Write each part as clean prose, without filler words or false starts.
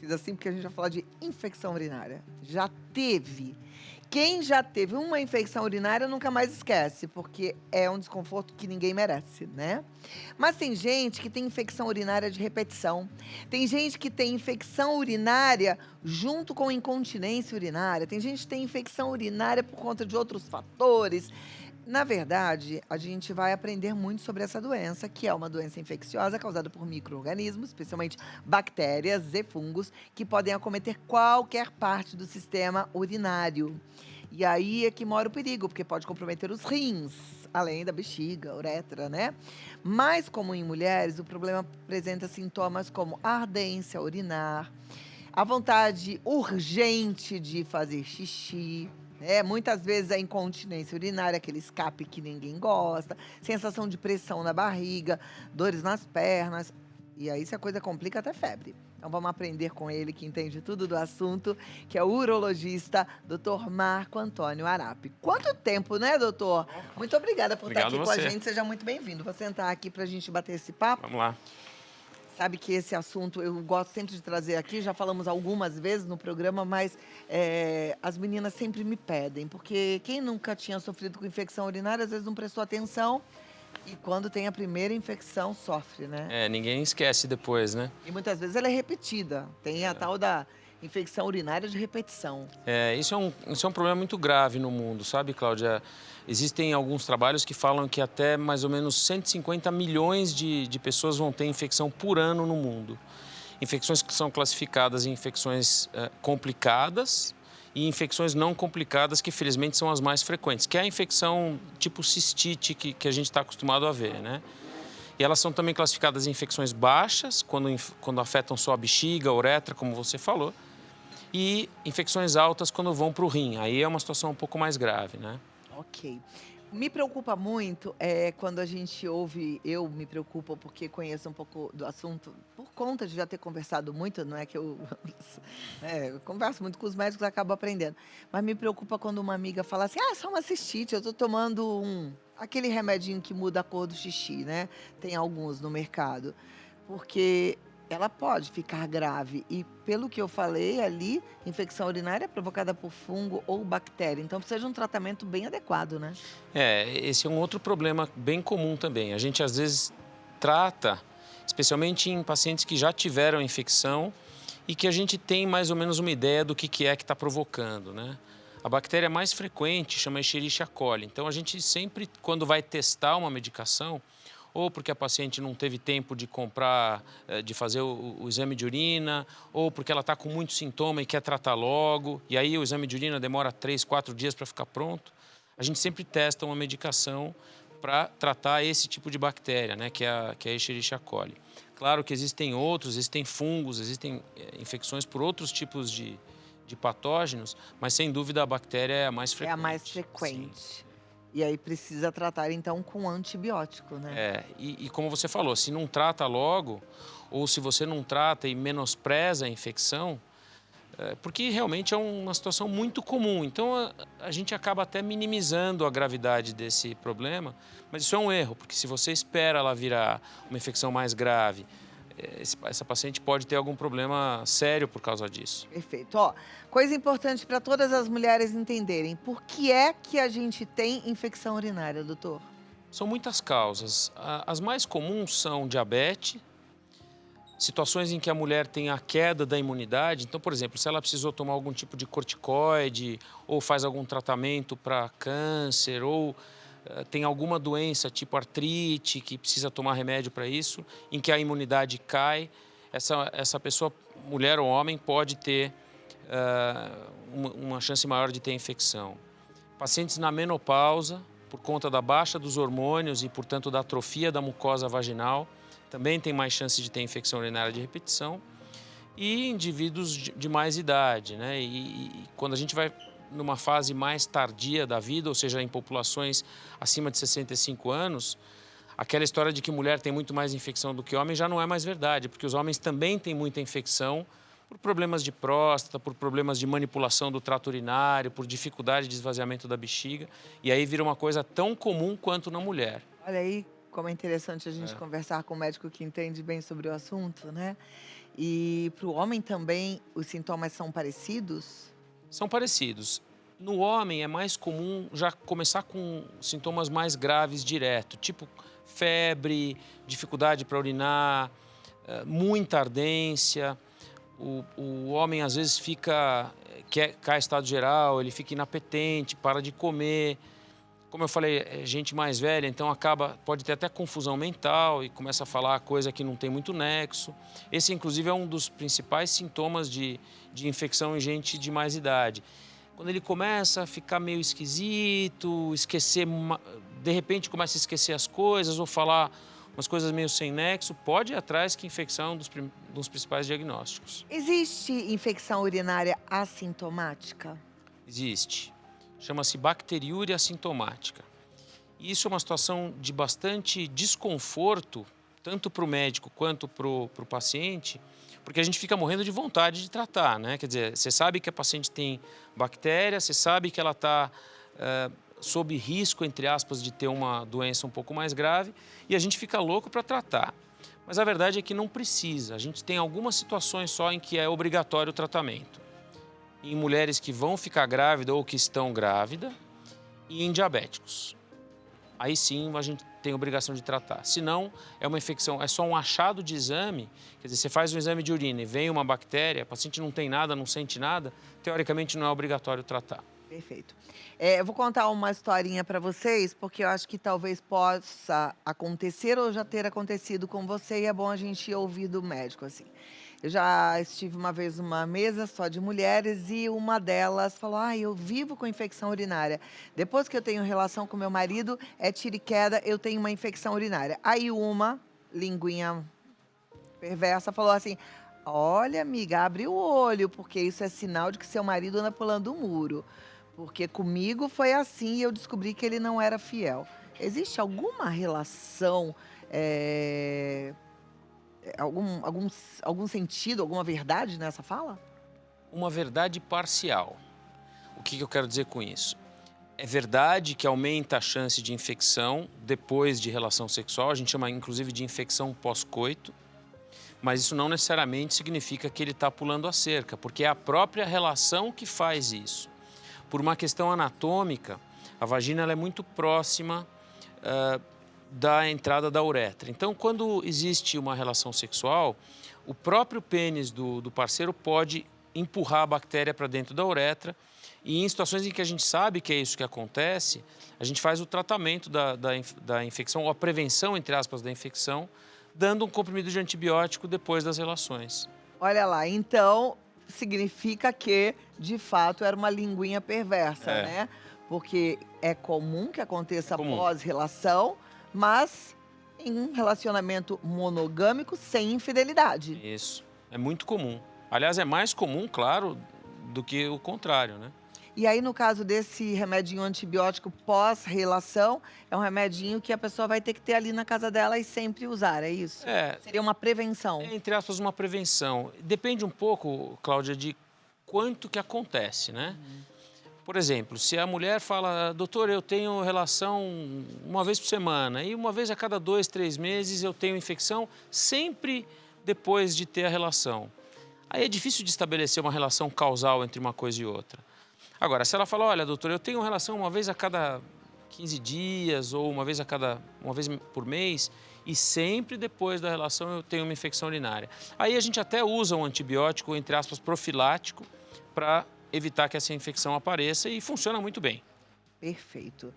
Fiz assim porque a gente vai falar de infecção urinária. Já teve. Quem já teve uma infecção urinária nunca mais esquece, porque é um desconforto que ninguém merece, né? Mas tem gente que tem infecção urinária de repetição. Tem gente que tem infecção urinária junto com incontinência urinária. Tem gente que tem infecção urinária por conta de outros fatores. Na verdade, a gente vai aprender muito sobre essa doença, que é uma doença infecciosa causada por micro-organismos, especialmente bactérias e fungos, que podem acometer qualquer parte do sistema urinário. E aí é que mora o perigo, porque pode comprometer os rins, além da bexiga, uretra, né? Mais comum em mulheres, o problema apresenta sintomas como ardência urinar, a vontade urgente de fazer xixi, muitas vezes a incontinência urinária, aquele escape que ninguém gosta, sensação de pressão na barriga, dores nas pernas. E aí, se a coisa complica, até febre. Então, vamos aprender com ele, que entende tudo do assunto, que é o urologista, doutor Marco Antônio Arapi. Quanto tempo, né, doutor? Muito obrigada por estar aqui com a gente. Seja muito bem-vindo. Vou sentar aqui para a gente bater esse papo. Vamos lá. Sabe que esse assunto eu gosto sempre de trazer aqui, já falamos algumas vezes no programa, mas as meninas sempre me pedem, porque quem nunca tinha sofrido com infecção urinária, às vezes não prestou atenção, e quando tem a primeira infecção, sofre, né? Ninguém esquece depois, né? E muitas vezes ela é repetida, tem a tal da infecção urinária de repetição. Isso é um problema muito grave no mundo, sabe, Cláudia? Existem alguns trabalhos que falam que até mais ou menos 150 milhões de pessoas vão ter infecção por ano no mundo. Infecções que são classificadas em infecções complicadas e infecções não complicadas, que felizmente são as mais frequentes, que é a infecção tipo cistite que a gente está acostumado a ver, né? E elas são também classificadas em infecções baixas, quando afetam só a bexiga, a uretra, como você falou, e infecções altas quando vão para o rim. Aí é uma situação um pouco mais grave, né? Ok. Me preocupa muito quando a gente ouve, eu me preocupo porque conheço um pouco do assunto, por conta de já ter conversado muito, não é que eu, eu converso muito com os médicos, acabo aprendendo. Mas me preocupa quando uma amiga fala assim, só uma cistite, eu tô tomando aquele remedinho que muda a cor do xixi, né? Tem alguns no mercado. Porque ela pode ficar grave e, pelo que eu falei ali, infecção urinária é provocada por fungo ou bactéria. Então, precisa de um tratamento bem adequado, né? Esse é um outro problema bem comum também. A gente, às vezes, trata, especialmente em pacientes que já tiveram infecção e que a gente tem mais ou menos uma ideia do que é que está provocando, né? A bactéria mais frequente chama Escherichia coli. Então, a gente sempre, quando vai testar uma medicação, ou porque a paciente não teve tempo de comprar, de fazer o exame de urina, ou porque ela está com muito sintoma e quer tratar logo, e aí o exame de urina demora 3, 4 dias para ficar pronto. A gente sempre testa uma medicação para tratar esse tipo de bactéria, né, que é a Escherichia coli. Claro que existem fungos, existem infecções por outros tipos de patógenos, mas sem dúvida a bactéria é a mais frequente. É a mais frequente. Sim. E aí precisa tratar, então, com antibiótico, né? E como você falou, se não trata logo, ou se você não trata e menospreza a infecção, porque realmente é uma situação muito comum. Então, a gente acaba até minimizando a gravidade desse problema, mas isso é um erro, porque se você espera ela virar uma infecção mais grave, essa paciente pode ter algum problema sério por causa disso. Perfeito. Ó, coisa importante para todas as mulheres entenderem. Por que é que a gente tem infecção urinária, doutor? São muitas causas. As mais comuns são diabetes, situações em que a mulher tem a queda da imunidade. Então, por exemplo, se ela precisou tomar algum tipo de corticoide, ou faz algum tratamento para câncer, ou tem alguma doença tipo artrite, que precisa tomar remédio para isso, em que a imunidade cai, essa pessoa, mulher ou homem, pode ter uma chance maior de ter infecção. Pacientes na menopausa, por conta da baixa dos hormônios e, portanto, da atrofia da mucosa vaginal, também tem mais chance de ter infecção urinária de repetição. E indivíduos de mais idade, né? E quando a gente vai numa fase mais tardia da vida, ou seja, em populações acima de 65 anos, aquela história de que mulher tem muito mais infecção do que homem já não é mais verdade, porque os homens também têm muita infecção por problemas de próstata, por problemas de manipulação do trato urinário, por dificuldade de esvaziamento da bexiga, e aí vira uma coisa tão comum quanto na mulher. Olha aí como é interessante a gente conversar com um médico que entende bem sobre o assunto, né? E para o homem também os sintomas são parecidos? São parecidos. No homem é mais comum já começar com sintomas mais graves direto, tipo febre, dificuldade para urinar, muita ardência. O homem às vezes cai estado geral, ele fica inapetente, para de comer. Como eu falei, é gente mais velha, então pode ter até confusão mental e começa a falar coisa que não tem muito nexo. Esse, inclusive, é um dos principais sintomas de infecção em gente de mais idade. Quando ele começa a ficar meio esquisito, de repente começa a esquecer as coisas ou falar umas coisas meio sem nexo, pode ir atrás que infecção é um dos principais diagnósticos. Existe infecção urinária assintomática? Existe. Chama-se bacteriúria assintomática. E isso é uma situação de bastante desconforto, tanto para o médico quanto para o paciente, porque a gente fica morrendo de vontade de tratar, né? Quer dizer, você sabe que a paciente tem bactéria, você sabe que ela está sob risco, entre aspas, de ter uma doença um pouco mais grave, e a gente fica louco para tratar. Mas a verdade é que não precisa. A gente tem algumas situações só em que é obrigatório o tratamento. Em mulheres que vão ficar grávidas ou que estão grávidas e em diabéticos. Aí sim a gente tem obrigação de tratar. Se não, é uma infecção, é só um achado de exame, quer dizer, você faz um exame de urina e vem uma bactéria, a paciente não tem nada, não sente nada, teoricamente não é obrigatório tratar. Perfeito. Eu vou contar uma historinha para vocês, porque eu acho que talvez possa acontecer ou já ter acontecido com você, e é bom a gente ouvir do médico, assim. Eu já estive uma vez numa mesa só de mulheres e uma delas falou: eu vivo com infecção urinária. Depois que eu tenho relação com meu marido, é tiro e queda, eu tenho uma infecção urinária. Aí uma linguinha perversa falou assim: olha, amiga, abre o olho, porque isso é sinal de que seu marido anda pulando o muro. Porque comigo foi assim e eu descobri que ele não era fiel. Existe alguma relação, algum sentido, alguma verdade nessa fala? Uma verdade parcial. O que eu quero dizer com isso? É verdade que aumenta a chance de infecção depois de relação sexual, a gente chama inclusive de infecção pós-coito, mas isso não necessariamente significa que ele está pulando a cerca, porque é a própria relação que faz isso. Por uma questão anatômica, a vagina ela é muito próxima da entrada da uretra. Então, quando existe uma relação sexual, o próprio pênis do parceiro pode empurrar a bactéria para dentro da uretra, e em situações em que a gente sabe que é isso que acontece, a gente faz o tratamento da infecção, ou a prevenção, entre aspas, da infecção, dando um comprimido de antibiótico depois das relações. Olha lá, então significa que, de fato, era uma linguinha perversa, né? Porque é comum que aconteça pós-relação, mas em um relacionamento monogâmico sem infidelidade. Isso, é muito comum. Aliás, é mais comum, claro, do que o contrário, né? E aí, no caso desse remedinho antibiótico pós-relação, é um remedinho que a pessoa vai ter que ter ali na casa dela e sempre usar, é isso? Seria uma prevenção. É, entre aspas, uma prevenção. Depende um pouco, Cláudia, de quanto que acontece, né? Por exemplo, se a mulher fala: doutor, eu tenho relação uma vez por semana e uma vez a cada 2, 3 meses eu tenho infecção, sempre depois de ter a relação. Aí é difícil de estabelecer uma relação causal entre uma coisa e outra. Agora, se ela fala: olha, doutor, eu tenho relação uma vez a cada 15 dias ou uma vez por mês e sempre depois da relação eu tenho uma infecção urinária. Aí a gente até usa um antibiótico, entre aspas, profilático, para evitar que essa infecção apareça, e funciona muito bem. Perfeito.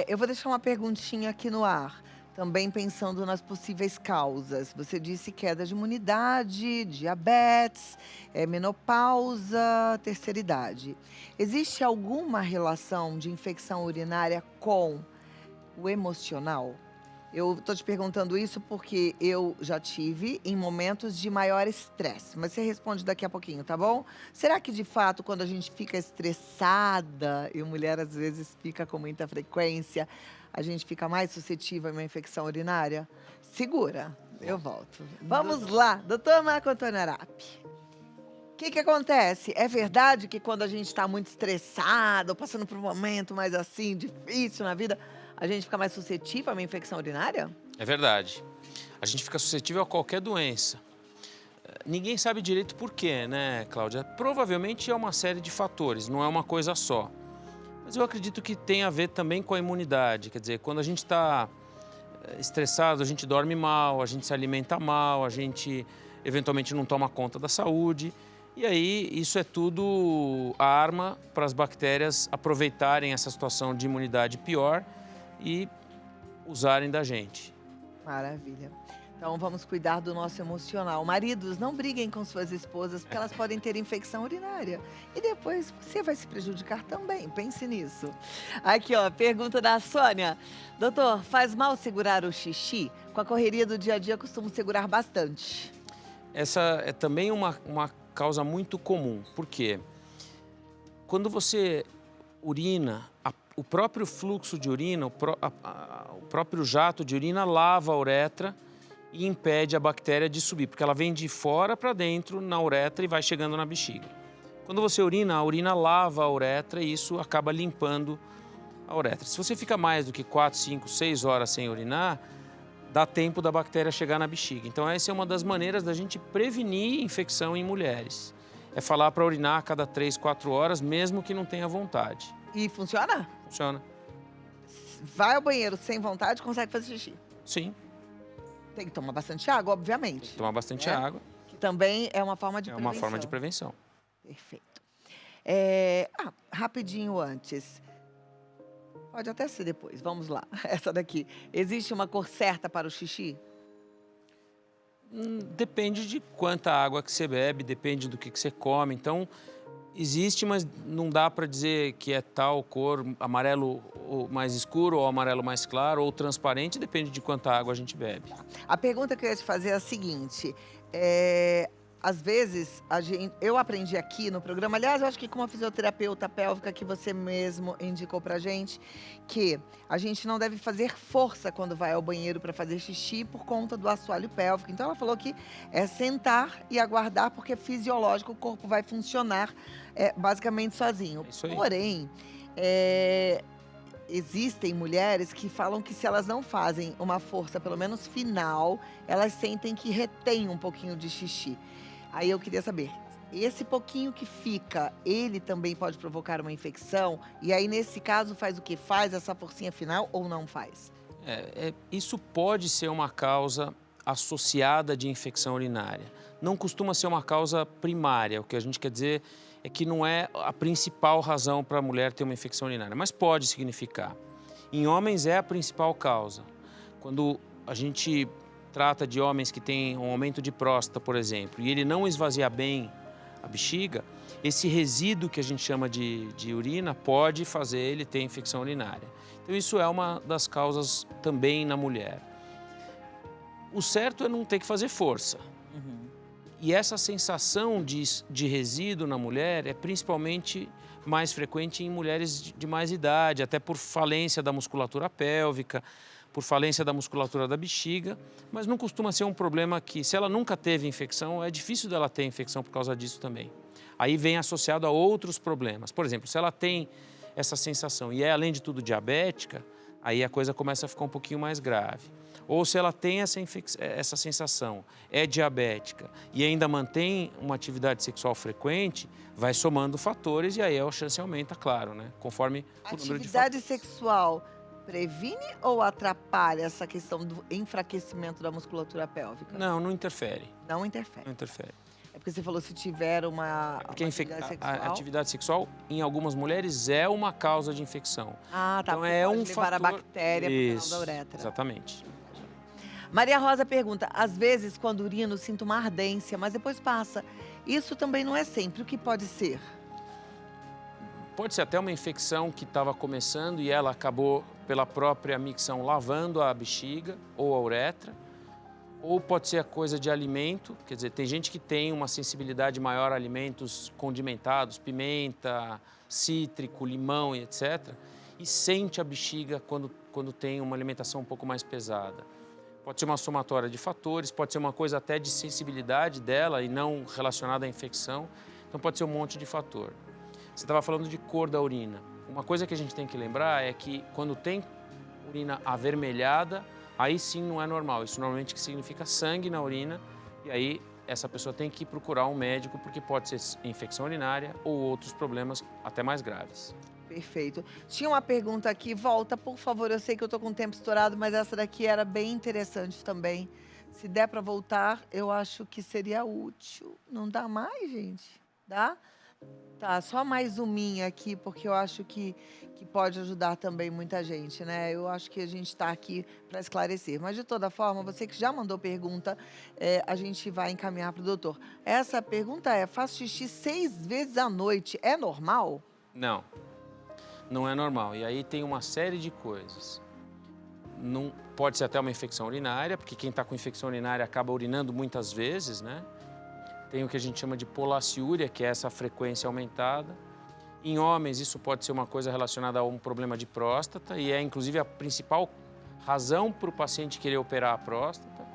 Eu vou deixar uma perguntinha aqui no ar, também pensando nas possíveis causas. Você disse queda de imunidade, diabetes, menopausa, terceira idade. Existe alguma relação de infecção urinária com o emocional? Eu estou te perguntando isso porque eu já tive em momentos de maior estresse, mas você responde daqui a pouquinho, tá bom? Será que, de fato, quando a gente fica estressada, e mulher às vezes fica com muita frequência, a gente fica mais suscetível a uma infecção urinária? Segura, eu volto. Vamos lá, doutor Marco Antônio Arapi. O que acontece? É verdade que quando a gente está muito estressado, ou passando por um momento mais assim, difícil na vida, a gente fica mais suscetível a uma infecção urinária? É verdade. A gente fica suscetível a qualquer doença. Ninguém sabe direito por quê, né, Cláudia? Provavelmente é uma série de fatores, não é uma coisa só. Mas eu acredito que tem a ver também com a imunidade. Quer dizer, quando a gente está estressado, a gente dorme mal, a gente se alimenta mal, a gente eventualmente não toma conta da saúde. E aí, isso é tudo arma para as bactérias aproveitarem essa situação de imunidade pior e usarem da gente. Maravilha. Então vamos cuidar do nosso emocional. Maridos, não briguem com suas esposas, porque elas podem ter infecção urinária. E depois você vai se prejudicar também. Pense nisso. Aqui, ó, pergunta da Sônia. Doutor, faz mal segurar o xixi? Com a correria do dia a dia, costumo segurar bastante. Essa é também uma causa muito comum. Por quê? Quando você urina, o próprio fluxo de urina, o próprio jato de urina lava a uretra e impede a bactéria de subir, porque ela vem de fora para dentro na uretra e vai chegando na bexiga. Quando você urina, a urina lava a uretra e isso acaba limpando a uretra. Se você fica mais do que 4, 5, 6 horas sem urinar, dá tempo da bactéria chegar na bexiga. Então essa é uma das maneiras da gente prevenir infecção em mulheres. É falar para urinar a cada 3, 4 horas, mesmo que não tenha vontade. E funciona? Funciona? Vai ao banheiro sem vontade, consegue fazer xixi. Sim. Tem que tomar bastante água, obviamente. Tomar bastante né? água. Que também é uma forma de É prevenção. uma forma de prevenção. Perfeito. Rapidinho antes. Pode até ser depois. Vamos lá. Essa daqui. Existe uma cor certa para o xixi? Depende de quanta água que você bebe, depende do que você come. Então, existe, mas não dá para dizer que é tal cor, amarelo mais escuro ou amarelo mais claro ou transparente, depende de quanta água a gente bebe. A pergunta que eu ia te fazer é a seguinte. Às vezes, eu aprendi aqui no programa, aliás, eu acho que com uma fisioterapeuta pélvica que você mesmo indicou pra gente, que a gente não deve fazer força quando vai ao banheiro para fazer xixi por conta do assoalho pélvico. Então ela falou que é sentar e aguardar, porque é fisiológico, o corpo vai funcionar basicamente sozinho. É isso aí. Porém, existem mulheres que falam que se elas não fazem uma força, pelo menos final, elas sentem que retém um pouquinho de xixi. Aí eu queria saber, esse pouquinho que fica, ele também pode provocar uma infecção? E aí, nesse caso, faz o quê? Faz essa forcinha final ou não faz? Isso pode ser uma causa associada de infecção urinária. Não costuma ser uma causa primária. O que a gente quer dizer é que não é a principal razão para a mulher ter uma infecção urinária, mas pode significar. Em homens é a principal causa. Quando a gente trata de homens que têm um aumento de próstata, por exemplo, e ele não esvazia bem a bexiga, esse resíduo que a gente chama de urina pode fazer ele ter infecção urinária. Então isso é uma das causas também na mulher. O certo é não ter que fazer força. E essa sensação de resíduo na mulher é principalmente mais frequente em mulheres de mais idade, até por falência da musculatura pélvica, por falência da musculatura da bexiga, mas não costuma ser um problema que, se ela nunca teve infecção, é difícil dela ter infecção por causa disso também. Aí vem associado a outros problemas. Por exemplo, se ela tem essa sensação e é, além de tudo, diabética, aí a coisa começa a ficar um pouquinho mais grave. Ou se ela tem essa sensação, é diabética e ainda mantém uma atividade sexual frequente, vai somando fatores e aí a chance aumenta, claro, né? Conforme o número de Atividade sexual previne ou atrapalha essa questão do enfraquecimento da musculatura pélvica? Não interfere. Não interfere. Não interfere. É porque você falou se tiver uma Porque atividade sexual. a atividade sexual, em algumas mulheres, é uma causa de infecção. Ah, tá. Então porque é pode um levar a fator. bactéria para o canal da uretra. Exatamente. Maria Rosa pergunta, às vezes quando urino sinto uma ardência, mas depois passa. Isso também não é sempre. O que pode ser? Pode ser até uma infecção que estava começando e ela acabou, pela própria micção, lavando a bexiga ou a uretra. Ou pode ser a coisa de alimento, quer dizer, tem gente que tem uma sensibilidade maior a alimentos condimentados, pimenta, cítrico, limão e etc. E sente a bexiga quando tem uma alimentação um pouco mais pesada. Pode ser uma somatória de fatores, pode ser uma coisa até de sensibilidade dela e não relacionada à infecção. Então pode ser um monte de fator. Você estava falando de cor da urina. Uma coisa que a gente tem que lembrar é que quando tem urina avermelhada, aí sim não é normal. Isso normalmente significa sangue na urina e aí essa pessoa tem que procurar um médico, porque pode ser infecção urinária ou outros problemas até mais graves. Perfeito. Tinha uma pergunta aqui, volta, por favor. Eu sei que eu tô com o tempo estourado, mas essa daqui era bem interessante também. Se der para voltar, eu acho que seria útil. Não dá mais, gente? Dá? Tá, só mais uma aqui, porque eu acho que pode ajudar também muita gente, né? Eu acho que a gente está aqui para esclarecer. Mas, de toda forma, você que já mandou pergunta, a gente vai encaminhar para o doutor. Essa pergunta é: faço xixi 6 vezes à noite, é normal? Não, não é normal. E aí tem uma série de coisas. Não, pode ser até uma infecção urinária, porque quem está com infecção urinária acaba urinando muitas vezes, né? Tem o que a gente chama de polaciúria, que é essa frequência aumentada. Em homens, isso pode ser uma coisa relacionada a um problema de próstata e é, inclusive, a principal razão para o paciente querer operar a próstata.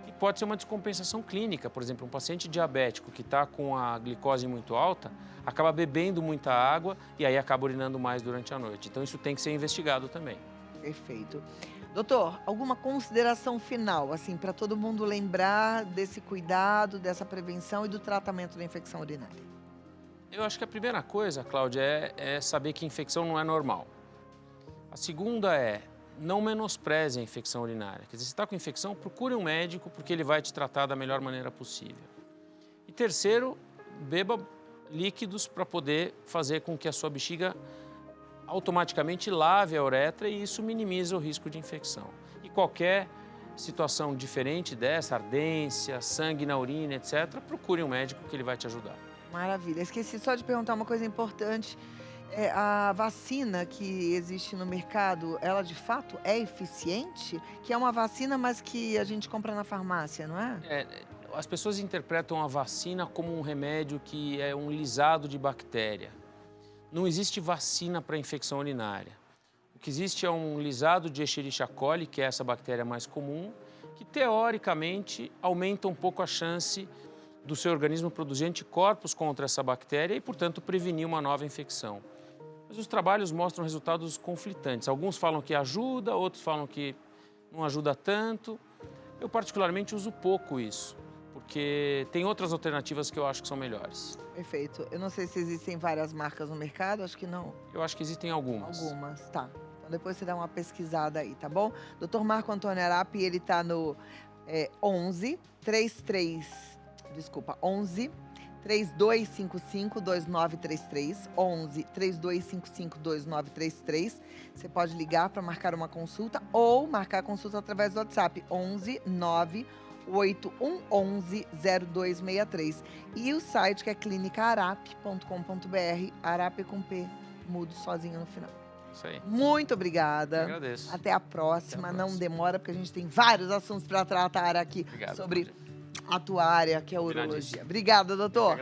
E pode ser uma descompensação clínica. Por exemplo, um paciente diabético que está com a glicose muito alta acaba bebendo muita água e aí acaba urinando mais durante a noite. Então, isso tem que ser investigado também. Perfeito. Doutor, alguma consideração final, assim, para todo mundo lembrar desse cuidado, dessa prevenção e do tratamento da infecção urinária? Eu acho que a primeira coisa, Cláudia, é saber que infecção não é normal. A segunda é, não menospreze a infecção urinária. Quer dizer, se está com infecção, procure um médico, porque ele vai te tratar da melhor maneira possível. E terceiro, beba líquidos para poder fazer com que a sua bexiga automaticamente lave a uretra e isso minimiza o risco de infecção. E qualquer situação diferente dessa, ardência, sangue na urina, etc., procure um médico que ele vai te ajudar. Maravilha. Esqueci só de perguntar uma coisa importante. A vacina que existe no mercado, ela de fato é eficiente? Que é uma vacina, mas que a gente compra na farmácia, não é? As pessoas interpretam a vacina como um remédio que é um lisado de bactéria. Não existe vacina para infecção urinária. O que existe é um lisado de Escherichia coli, que é essa bactéria mais comum, que teoricamente aumenta um pouco a chance do seu organismo produzir anticorpos contra essa bactéria e, portanto, prevenir uma nova infecção. Mas os trabalhos mostram resultados conflitantes. Alguns falam que ajuda, outros falam que não ajuda tanto. Eu, particularmente, uso pouco isso, porque tem outras alternativas que eu acho que são melhores. Perfeito. Eu não sei se existem várias marcas no mercado, acho que não. Eu acho que existem algumas. Algumas, tá. Então depois você dá uma pesquisada aí, tá bom? Dr. Marco Antônio Arapi, ele tá no 11 3255 2933, 11 3255 2933. Você pode ligar para marcar uma consulta ou marcar a consulta através do WhatsApp 11 9 8111-0263. E o site que é clinicaarap.com.br, Arap com P, mudo sozinho no final. Isso aí. Muito obrigada. Eu agradeço. Até a próxima. Até a próxima. Não demora, porque a gente tem vários assuntos para tratar aqui. Obrigado, sobre Cláudia. a tua área, que é a urologia. Obrigada, doutor.